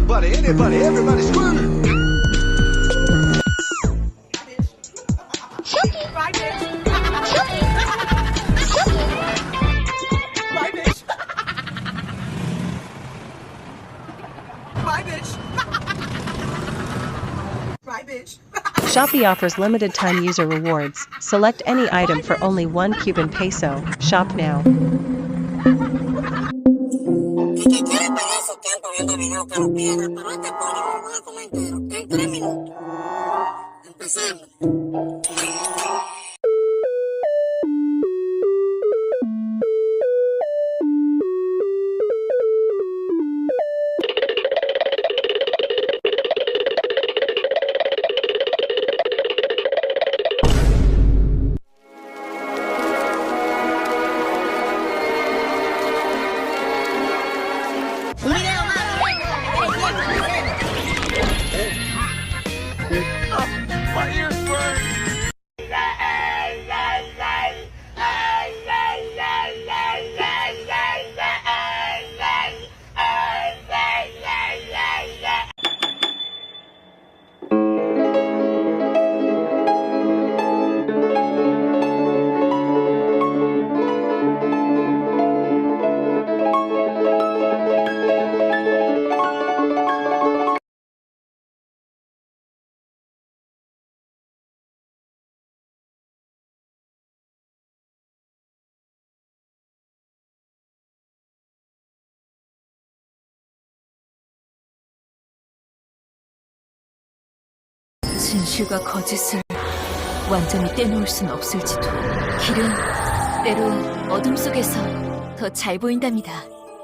Anybody, everybody scream! Bye, bitch. Bye, bitch. Bye, bitch. Bye, bitch. Shopee offers limited time user rewards. Select any item for only 1 Cuban peso. Shop now. El que quiere perder su tiempo viendo videos que lo pierda, pero este pollo me lo voy a comer entero en 3 minutos. Empecemos. My ears burn! 진실과 거짓을 완전히 떼놓을 순 없을지도. 길은 때론 어둠 속에서 더 잘 보인답니다.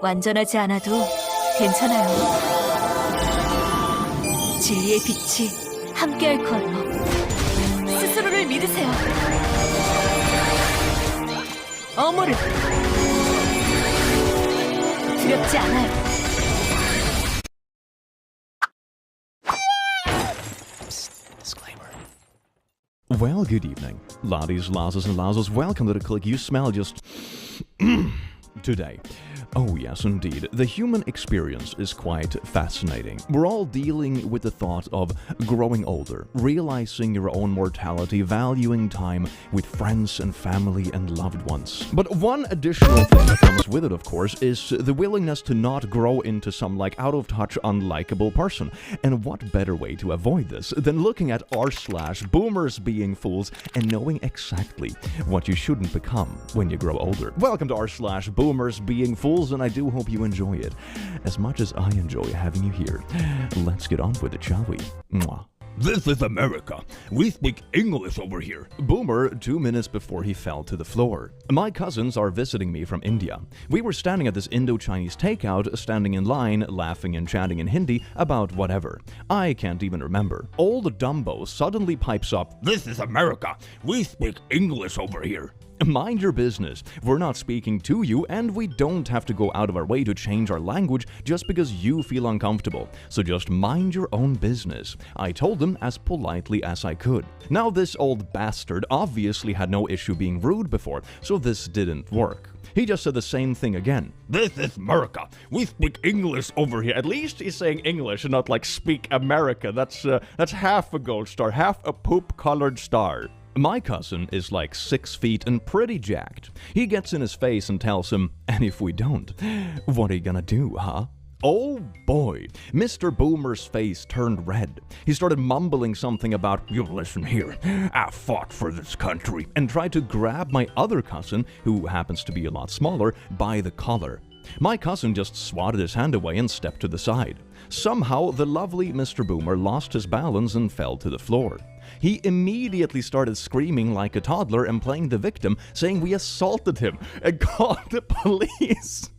완전하지 않아도 괜찮아요. 진리의 빛이 함께할 거예요. 스스로를 믿으세요. 어머를 두렵지 않아요. Well, good evening. Laddies, lasses, and lasses, welcome to the click. You smell just today. Oh yes, indeed. The human experience is quite fascinating. We're all dealing with the thought of growing older, realizing your own mortality, valuing time with friends and family and loved ones. But one additional thing that comes with it, of course, is the willingness to not grow into some out-of-touch, unlikable person. And what better way to avoid this than looking at r/boomers being fools and knowing exactly what you shouldn't become when you grow older. Welcome to r/boomers being fools, and I do hope you enjoy it as much as I enjoy having you here. Let's get on with it, shall we? Mwah. This is America. We speak English over here. Boomer 2 minutes before he fell to the floor. My cousins are visiting me from India. We were standing at this Indo-Chinese takeout, standing in line, laughing and chatting in Hindi about whatever. I can't even remember. Old Dumbo suddenly pipes up, This is America. We speak English over here. Mind your business. We're not speaking to you, and we don't have to go out of our way to change our language just because you feel uncomfortable. So just mind your own business. I told them as politely as I could. Now this old bastard obviously had no issue being rude before, so this didn't work. He just said the same thing again. This is America. We speak English over here. At least he's saying English and not speak America. That's half a gold star, half a poop-colored star. My cousin is 6 feet and pretty jacked. He gets in his face and tells him, and if we don't, what are you gonna do, huh? Oh boy, Mr. Boomer's face turned red. He started mumbling something about, You listen here. I fought for this country. and tried to grab my other cousin, who happens to be a lot smaller, by the collar. My cousin just swatted his hand away and stepped to the side. Somehow, the lovely Mr. Boomer lost his balance and fell to the floor. He immediately started screaming like a toddler and playing the victim, saying we assaulted him and called the police.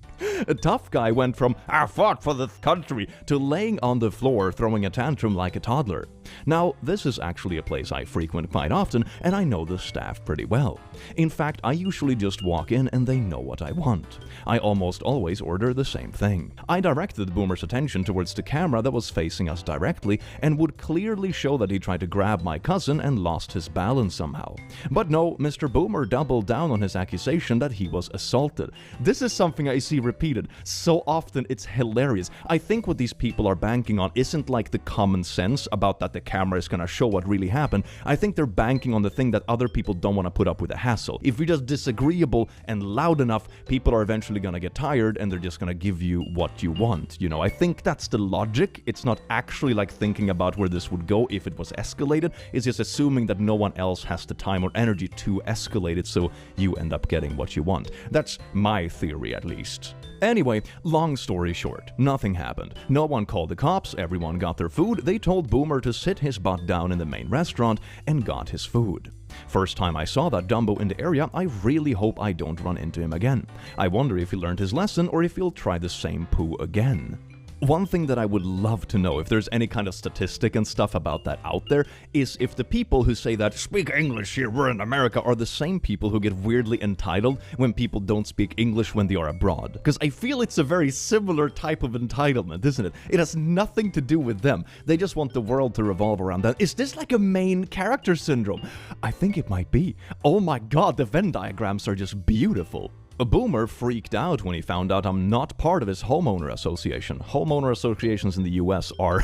A tough guy went from, I fought for this country, to laying on the floor throwing a tantrum like a toddler. Now, this is actually a place I frequent quite often, and I know the staff pretty well. In fact, I usually just walk in and they know what I want. I almost always order the same thing. I directed Boomer's attention towards the camera that was facing us directly and would clearly show that he tried to grab my cousin and lost his balance somehow. But no, Mr. Boomer doubled down on his accusation that he was assaulted. This is something I see repeated so often, it's hilarious. I think what these people are banking on isn't like the common sense about that the camera is gonna show what really happened. I think they're banking on the thing that other people don't want to put up with the hassle. If you're just disagreeable and loud enough, people are eventually gonna get tired and they're just gonna give you what you want. You know, I think that's the logic. It's not actually like thinking about where this would go if it was escalated. It's just assuming that no one else has the time or energy to escalate it, so you end up getting what you want. That's my theory, at least. Anyway, long story short, nothing happened. No one called the cops, everyone got their food, they told Boomer to sit his butt down in the main restaurant and got his food. First time I saw that Dumbo in the area, I really hope I don't run into him again. I wonder if he learned his lesson or if he'll try the same poo again. One thing that I would love to know, if there's any kind of statistic and stuff about that out there, is if the people who say that speak English here, we're in America, are the same people who get weirdly entitled when people don't speak English when they are abroad. Because I feel it's a very similar type of entitlement, isn't it? It has nothing to do with them. They just want the world to revolve around them. Is this like a main character syndrome? I think it might be. Oh my god, the Venn diagrams are just beautiful. A Boomer freaked out when he found out I'm not part of his homeowner association. Homeowner associations in the US are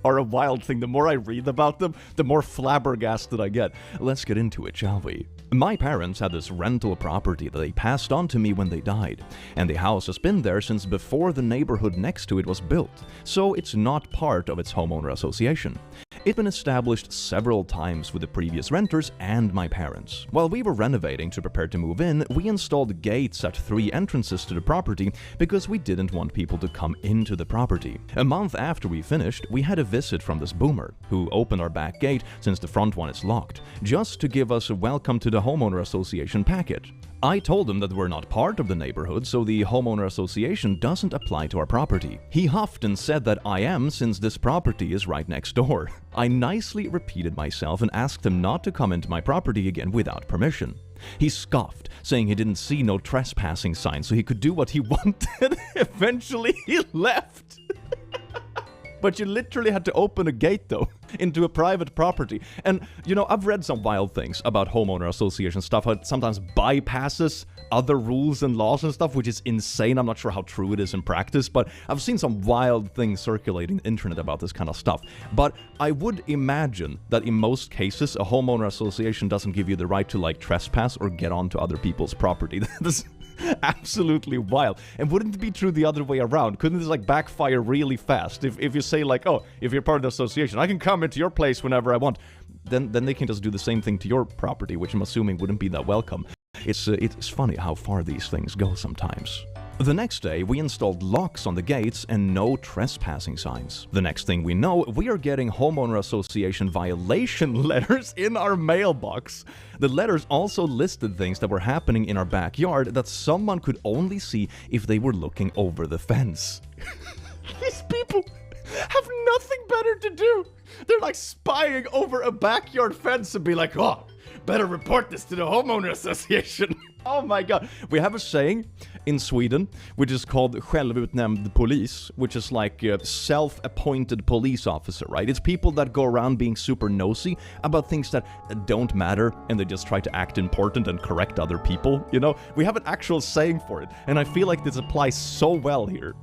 a wild thing. The more I read about them, the more flabbergasted I get. Let's get into it, shall we? My parents had this rental property that they passed on to me when they died, and the house has been there since before the neighborhood next to it was built, so it's not part of its homeowner association. It'd been established several times with the previous renters and my parents. While we were renovating to prepare to move in, we installed gates at 3 entrances to the property because we didn't want people to come into the property. A month after we finished, we had a visit from this Boomer, who opened our back gate, since the front one is locked, just to give us a welcome to the homeowner association packet. I told him that we're not part of the neighborhood, so the homeowner association doesn't apply to our property. He huffed and said that I am, since this property is right next door. I nicely repeated myself and asked him not to come into my property again without permission. He scoffed, saying he didn't see no trespassing sign, so he could do what he wanted. Eventually, he left. But you literally had to open a gate, though, into a private property. And, you know, I've read some wild things about homeowner association stuff, how it sometimes bypasses other rules and laws and stuff, which is insane. I'm not sure how true it is in practice, but I've seen some wild things circulating on the internet about this kind of stuff. But I would imagine that in most cases, a homeowner association doesn't give you the right to, like, trespass or get onto other people's property. That's absolutely wild. And wouldn't it be true the other way around? Couldn't this like backfire really fast? If you say like, oh, if you're part of the association, I can come into your place whenever I want, then they can just do the same thing to your property, which I'm assuming wouldn't be that welcome. It's funny how far these things go sometimes. The next day, we installed locks on the gates and no trespassing signs. The next thing we know, we are getting homeowner association violation letters in our mailbox. The letters also listed things that were happening in our backyard that someone could only see if they were looking over the fence. These people have nothing better to do. They're like spying over a backyard fence and be like, oh, better report this to the homeowner association. Oh my god. We have a saying in Sweden, which is called självutnämnd polis, which is like a self-appointed police officer, right? It's people that go around being super nosy about things that don't matter, and they just try to act important and correct other people, you know? We have an actual saying for it, and I feel like this applies so well here.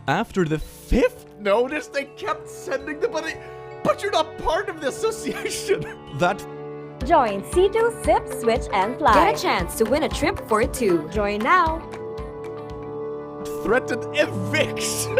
After the 5th notice, they kept sending the money, but you're not part of the association. That Join C2 Sip, Switch, and Fly. Get a chance to win a trip for 2. Join now. threatened eviction.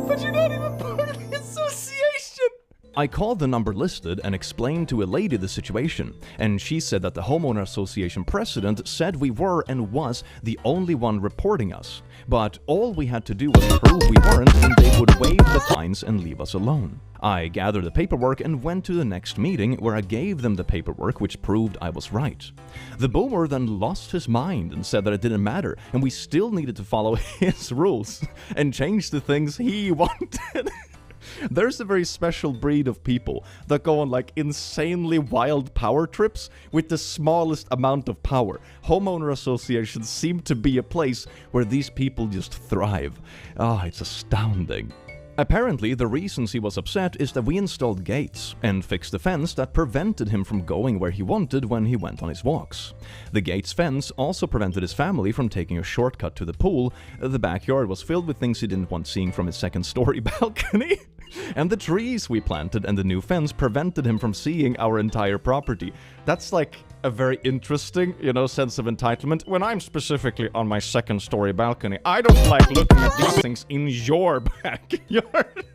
But you're not even part of the association. I called the number listed and explained to a lady the situation, and she said that the homeowner association president said we were and was the only one reporting us, but all we had to do was prove we weren't and they would waive the fines and leave us alone. I gathered the paperwork and went to the next meeting where I gave them the paperwork which proved I was right. The boomer then lost his mind and said that it didn't matter and we still needed to follow his rules and change the things he wanted. There's a very special breed of people that go on like insanely wild power trips with the smallest amount of power. Homeowner associations seem to be a place where these people just thrive. It's astounding. Apparently, the reasons he was upset is that we installed gates and fixed the fence that prevented him from going where he wanted when he went on his walks. The gate's fence also prevented his family from taking a shortcut to the pool. The backyard was filled with things he didn't want seeing from his second-story balcony. And the trees we planted and the new fence prevented him from seeing our entire property. That's like a very interesting, sense of entitlement. When I'm specifically on my second-story balcony, I don't like looking at these things in your backyard.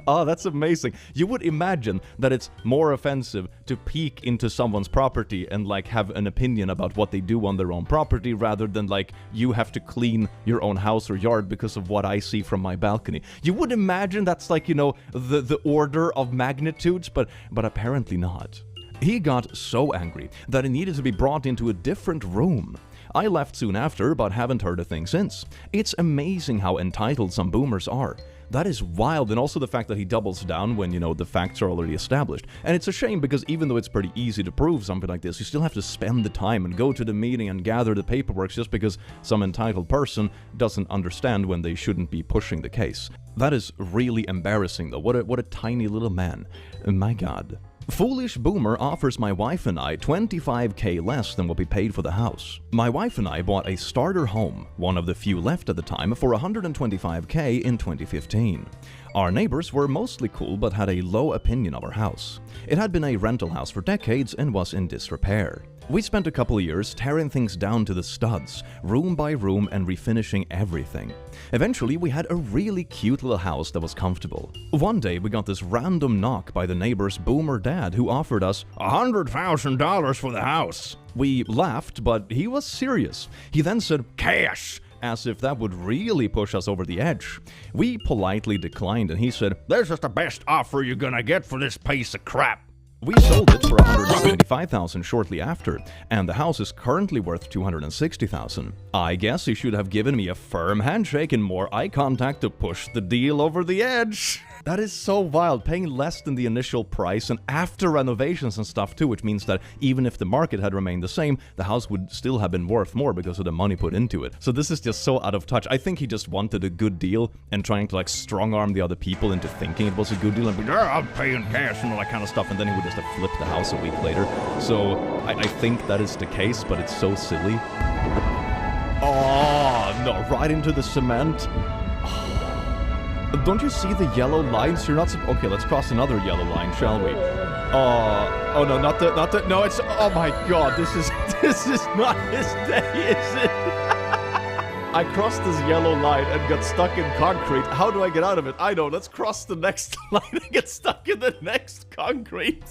Oh, that's amazing. You would imagine that it's more offensive to peek into someone's property and like have an opinion about what they do on their own property rather than like you have to clean your own house or yard because of what I see from my balcony. You would imagine that's like, the order of magnitudes, but apparently not. He got so angry that he needed to be brought into a different room. I left soon after, but haven't heard a thing since. It's amazing how entitled some boomers are. That is wild, and also the fact that he doubles down when, the facts are already established. And it's a shame because even though it's pretty easy to prove something like this, you still have to spend the time and go to the meeting and gather the paperwork just because some entitled person doesn't understand when they shouldn't be pushing the case. That is really embarrassing though. What a tiny little man. My God. Foolish Boomer offers my wife and I $25,000 less than what we paid for the house. My wife and I bought a starter home, one of the few left at the time, for $125,000 in 2015. Our neighbors were mostly cool but had a low opinion of our house. It had been a rental house for decades and was in disrepair. We spent a couple of years tearing things down to the studs, room by room, and refinishing everything. Eventually, we had a really cute little house that was comfortable. One day, we got this random knock by the neighbor's boomer dad who offered us $100,000 for the house. We laughed, but he was serious. He then said, "Cash!" as if that would really push us over the edge. We politely declined, and he said, "This is the best offer you're gonna get for this piece of crap." We sold it for $175,000 shortly after, and the house is currently worth $260,000. I guess he should have given me a firm handshake and more eye contact to push the deal over the edge. That is so wild, paying less than the initial price and after renovations and stuff too, which means that even if the market had remained the same, the house would still have been worth more because of the money put into it. So this is just so out of touch. I think he just wanted a good deal and trying to like strong-arm the other people into thinking it was a good deal and be like, "Yeah, I'm paying cash," and all that kind of stuff, and then he would just have flipped the house a week later. So I think that is the case, but it's so silly. Oh, no, right into the cement. Don't you see the yellow lines? You're not... Okay, let's cross another yellow line, shall we? Oh no, not the... No, it's... Oh my God, this is not his day, is it? I crossed this yellow line and got stuck in concrete. How do I get out of it? I know, let's cross the next line and get stuck in the next concrete.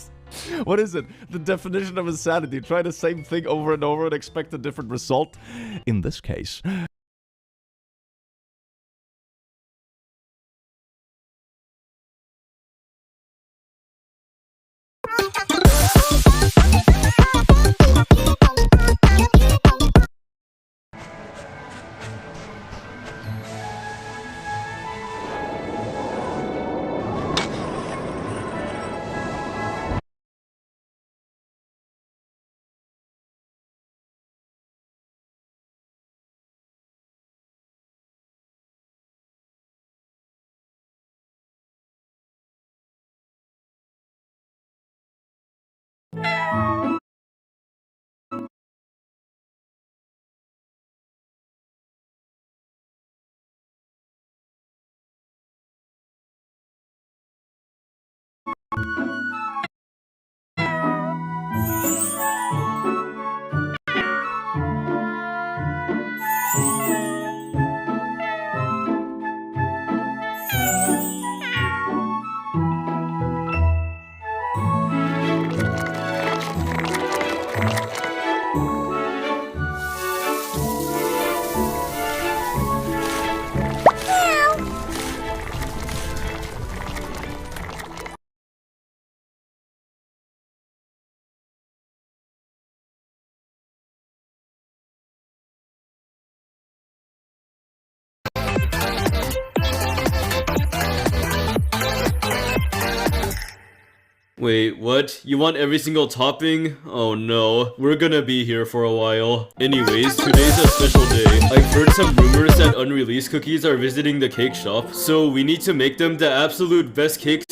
What is it? The definition of insanity. Try the same thing over and over and expect a different result. In this case... Wait, what? You want every single topping? Oh no, we're gonna be here for a while. Anyways, today's a special day. I've heard some rumors that unreleased cookies are visiting the cake shop, so we need to make them the absolute best cakes